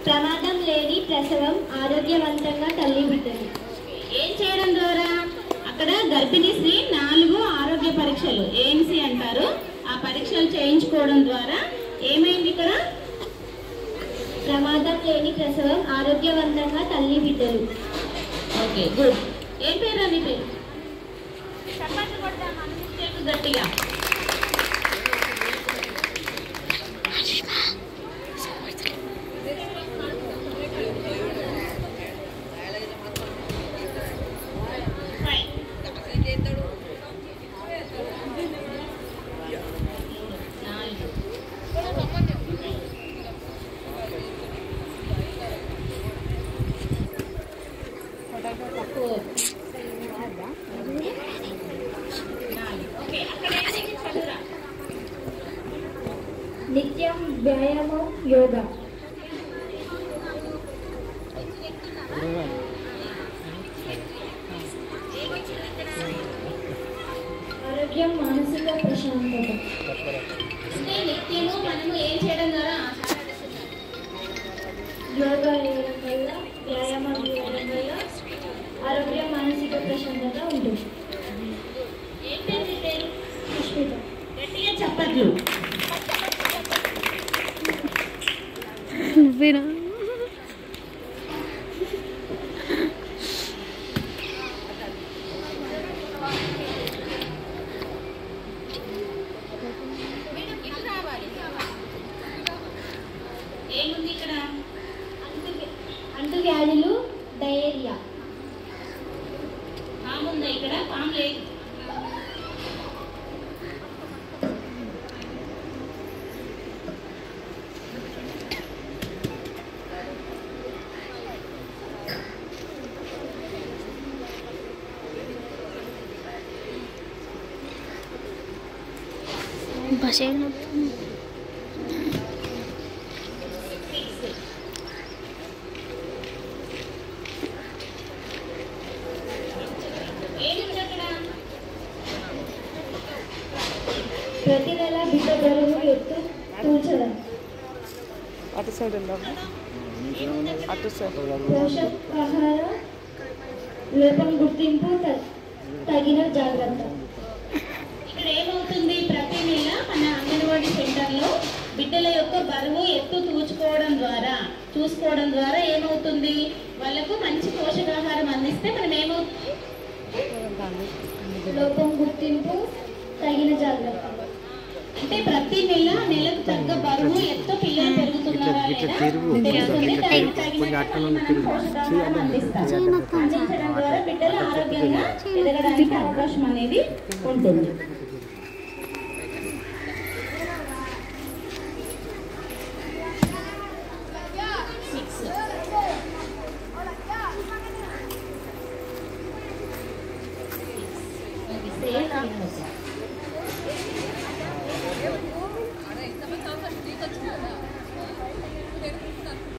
ప్రమాదం లేని ప్రసవం ఆరోగ్యవంతంగా తల్లి బిడ్డలు. ఏం చేయడం ద్వారా? అక్కడ గర్భిణీ స్త్రీ 4 ఆరోగ్య పరీక్షలు ఏఎన్సీ అంటారు. ఆ పరీక్షలు చేయించుకోవడం ద్వారా ఏమైంది ఇక్కడ? ప్రమాదం లేని ప్రసవం ఆరోగ్యవంతంగా తల్లి బిడ్డలు. Okay, good. ఏం పేరు అని పేరు? గట్టిగా. నిత్యం వ్యాయామం యోగా. ఆరోగ్యం మానసిక ప్రశాంతత. నిత్యము మనము ఏం చేయడం ద్వారా? యోగా చేయడం వల్ల, వ్యాయామం చేయడం వల్ల ఆరోగ్యం మానసిక ప్రశాంతత ఉంటుంది. ఏం పేరు మీ పేరు? పుష్పిత. గట్టిగా చెప్పట్లు. నువ్వేనా? ఏముంది ఇక్కడ? అంటువ్యాధులు, డయేరియా. పాము ఉందా ఇక్కడ? పాము లేదు. బస్ ప్రతి నెల బిడ్డ బరువు ఎత్తు తూచడం. అటు సైడ్ వెళ్దాం. అటు సైడ్ పోషకాహార లోపం గుర్తింపు, తగిన జాగ్రత్త. ఇక్కడ ఏమవుతుంది? ప్రతి నెల మన అంగన్వాడీ సెంటర్లో బిడ్డల యొక్క బరువు ఎత్తు చూసుకోవడం ద్వారా ఏమవుతుంది? వాళ్ళకు మంచి పోషకాహారం అందిస్తే మనం ఏమవుతుంది? లోపం గుర్తింపు, తగిన జాగ్రత్త. అంటే ప్రతి నెలకు తగ్గ బరువు ఎత్తు పిల్లలు పెరుగుతున్నారా లేదా తెలుస్తుంది. పోషకాహారం అందించడం ద్వారా బిడ్డలు ఆరోగ్యంగా ఎదగడానికి అవకాశం అనేది ఉంటుంది.